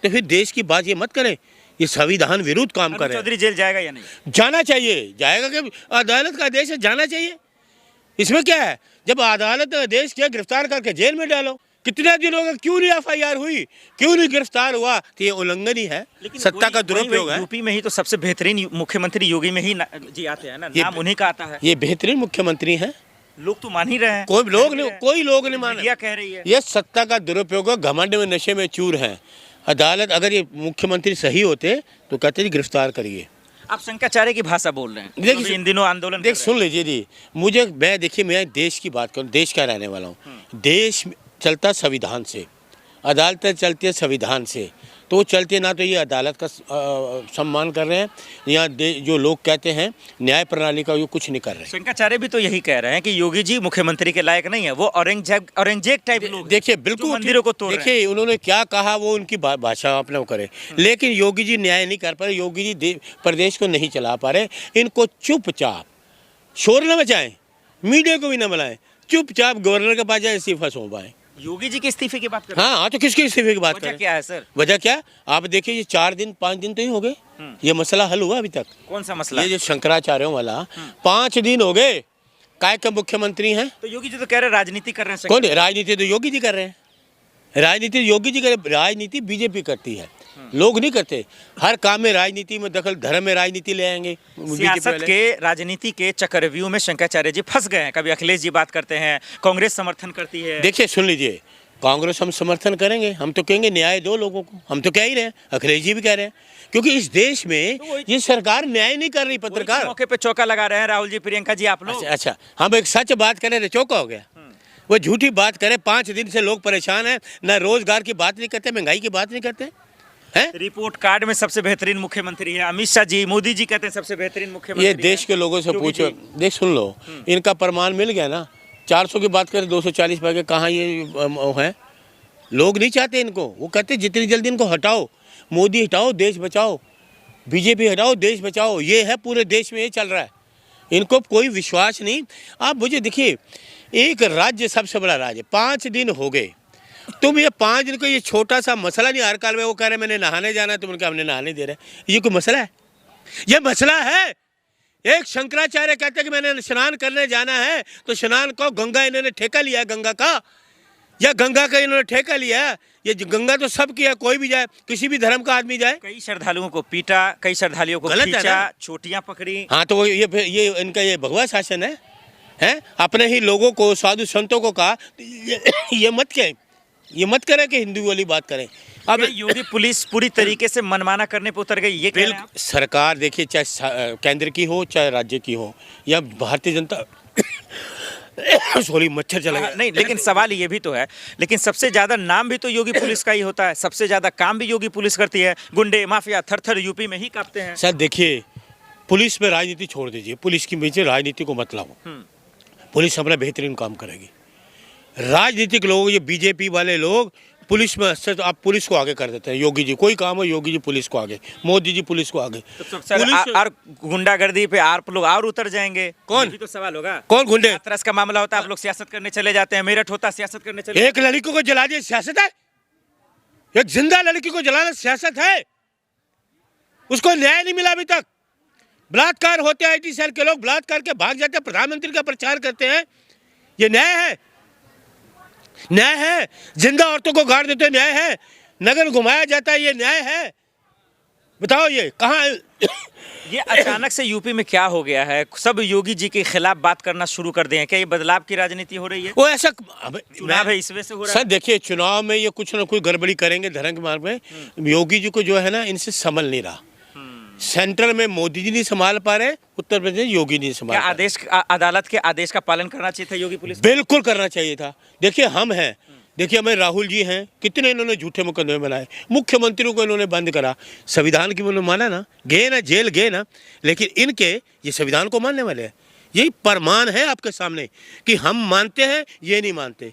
तो फिर देश की बात ये मत करें, ये संविधान विरुद्ध काम करे। चौधरी जेल जाएगा या नहीं? जाना चाहिए, जाएगा कि अदालत का आदेश है, जाना चाहिए। इसमें क्या है, जब अदालत का आदेश किया गिरफ्तार करके जेल में डालो। कितने दिन हो गए, क्यों नहीं FIR हुई, क्यों नहीं गिरफ्तार हुआ? तो ये उल्लंघन ही है, सत्ता का दुरुपयोग है। यूपी में ही तो सबसे बेहतरीन मुख्यमंत्री योगी में ही जी आते हैं ना, नाम उन्हीं का आता है। ये बेहतरीन मुख्यमंत्री हैं, लोग तो मान ही रहे हैं। कोई लोग नहीं मान रहे। कह रही है ये सत्ता का दुरुपयोग है, घमंड में नशे में चूर है। अदालत अगर ये मुख्यमंत्री सही होते तो कहते जी गिरफ्तार करिए। आप शंकराचार्य की भाषा बोल रहे हैं, देखिए इन दिनों आंदोलन देख सुन लीजिए जी, मैं देश की बात करूँ, देश का रहने वाला हूँ। देश चलता संविधान से, अदालतें चलती है संविधान से, तो चलते ना तो ये अदालत का सम्मान कर रहे हैं, यहाँ जो लोग कहते हैं न्याय प्रणाली का ये कुछ नहीं कर रहे हैं। शंकराचार्य भी तो यही कह रहे हैं कि योगी जी मुख्यमंत्री के लायक नहीं है, वो औरंगजेब टाइप लोग। देखिए बिल्कुल मंदिरों को तोड़, देखिए उन्होंने क्या कहा वो उनकी भाषा अपने वो करे, लेकिन योगी जी न्याय नहीं कर पा रहे, योगी जी प्रदेश को नहीं चला पा रहे। इनको चुपचाप शोर न मचाएं, मीडिया को भी न बुलाएं, चुपचाप गवर्नर के पास जाए, इस्तीफा सौंपाएं। योगी जी के इस्तीफे की बात कर रहे हैं? हाँ तो किसके इस्तीफे की बात करें? क्या है सर वजह? क्या आप देखिए, ये 4 दिन 5 दिन तो ही हो गए, ये मसला हल हुआ अभी तक? कौन सा मसला? ये जो शंकराचार्यों वाला 5 दिन हो गए, काय के मुख्यमंत्री हैं। तो योगी जी तो कह रहे हैं राजनीति कर रहे हैं। कौन? राजनीति तो योगी जी कर रहे हैं, राजनीति योगी जी कर, राजनीति बीजेपी करती है, लोग नहीं करते। हर काम में राजनीति में दखल, धर्म में राजनीति ले आएंगे। सियासत के, राजनीति के चक्रव्यूह में शंकराचार्य जी फंस गए हैं। कभी अखिलेश जी बात करते हैं, कांग्रेस समर्थन करती है। देखिए सुन लीजिए, कांग्रेस हम समर्थन करेंगे, हम तो कहेंगे न्याय दो लोगों को, हम तो कह ही रहे हैं, अखिलेश जी भी कह रहे हैं, क्योंकि इस देश में ये सरकार न्याय नहीं कर रही। पत्रकार मौके पे चौका लगा रहे हैं, राहुल जी, प्रियंका जी, आप लोग। अच्छा, हम एक सच बात करें तो चौका हो गया, वो झूठी बात करें। 5 दिन से लोग परेशान हैं, ना रोजगार की बात नहीं करते, महंगाई की बात नहीं करते हैं। रिपोर्ट कार्ड में सबसे बेहतरीन मुख्यमंत्री है अमित शाह जी, मोदी जी कहते हैं सबसे बेहतरीन मुख्यमंत्री। ये देश के लोगों से पूछो, देख सुन लो, इनका प्रमाण मिल गया ना। 400 की बात करें, 240 पर कहाँ ये है? लोग नहीं चाहते इनको, वो कहते जितनी जल्दी इनको हटाओ, मोदी हटाओ देश बचाओ, बीजेपी हटाओ देश बचाओ। ये है पूरे देश में, ये चल रहा है, इनको कोई विश्वास नहीं। आप मुझे देखिए, एक राज्य सबसे बड़ा राज्य, 5 दिन हो गए, तुम ये 5 दिन को ये छोटा सा मसला नहीं। हर काल में वो कह रहे मैंने नहाने जाना है, तुम उनका हमने नहाने दे रहे, ये कोई मसला है? ये मसला है। एक शंकराचार्य कहते हैं कि मैंने स्नान करने जाना है, तो स्नान को गंगा इन्होंने ठेका लिया है, गंगा का, या गंगा का इन्होंने ठेका लिया है? ये गंगा तो सब की है, कोई भी जाए, किसी भी धर्म का आदमी जाए। कई श्रद्धालुओं को पीटा, कई श्रद्धालुओं को खींचा, चोटियां पकड़ी। हाँ तो ये इनका ये भगवा शासन है? अपने ही लोगों को, साधु संतों को कहा ये मत करें कि हिंदू वाली बात करें। अब योगी पुलिस पूरी तरीके से मनमाना करने पर उतर गई, ये कह रहे हैं आप? सरकार देखिए, चाहे केंद्र की हो चाहे राज्य की हो, या भारतीय जनता सॉरी मच्छर चला गया। नहीं, लेकिन सवाल ये भी तो है, लेकिन सबसे ज्यादा नाम भी तो योगी पुलिस का ही होता है, सबसे ज्यादा काम भी योगी पुलिस करती है। गुंडे माफिया थर-थर यूपी में ही कांपते हैं। सर देखिए, पुलिस में राजनीति छोड़ दीजिए, पुलिस की बीच राजनीति को मत लाओ। पुलिस अपना बेहतरीन काम करेगी। राजनीतिक लोग, ये बीजेपी वाले लोग पुलिस में तो आप पुलिस को आगे कर देते हैं। योगी जी कोई काम हो, योगी जी पुलिस को आगे, मोदी जी पुलिस को आगे। तो और गुंडागर्दी पे आप लोग और उतर जाएंगे। कौन? भी तो सवाल होगा, कौन गुंडे? हाथरस का मामला होता है, आप लोग सियासत करने चले जाते हैं, मेरठ होता सियासत करने चले। एक लड़की को जला दिया सियासत है? एक जिंदा लड़की को जलाना सियासत है? उसको न्याय नहीं मिला अभी तक। बलात्कार होते हैं, IT सेल के लोग बलात्कार के भाग जाते हैं, प्रधानमंत्री का प्रचार करते हैं, ये न्याय है? न्याय है? जिंदा औरतों को गाड़ देते न्याय है? नगर घुमाया जाता है, ये न्याय है? बताओ ये कहाँ? ये अचानक से यूपी में क्या हो गया है? सब योगी जी के खिलाफ बात करना शुरू कर दिए हैं। क्या ये बदलाव की राजनीति हो रही है? वो ऐसा चुनाव है, इस वजह से हो रहा है। सर देखिए, चुनाव में ये कुछ ना कुछ गड़बड़ी करेंगे धर्म के मार्ग में। योगी जी को जो है ना, इनसे संभल नहीं रहा। सेंटर में मोदी जी नहीं संभाल पा रहे, उत्तर प्रदेश योगी नहीं संभाल। क्या आदेश, अदालत के आदेश का पालन करना चाहिए था योगी पुलिस? बिल्कुल करना चाहिए था। देखिए हम हैं, देखिए हमें राहुल जी हैं, कितने इन्होंने झूठे मुकदमे बनाए, मुख्यमंत्रियों को इन्होंने बंद करा, संविधान की उन्होंने माना ना, गए ना जेल गए ना, लेकिन इनके ये संविधान को मानने वाले हैं। यही प्रमाण है आपके सामने कि हम मानते हैं, ये नहीं मानते।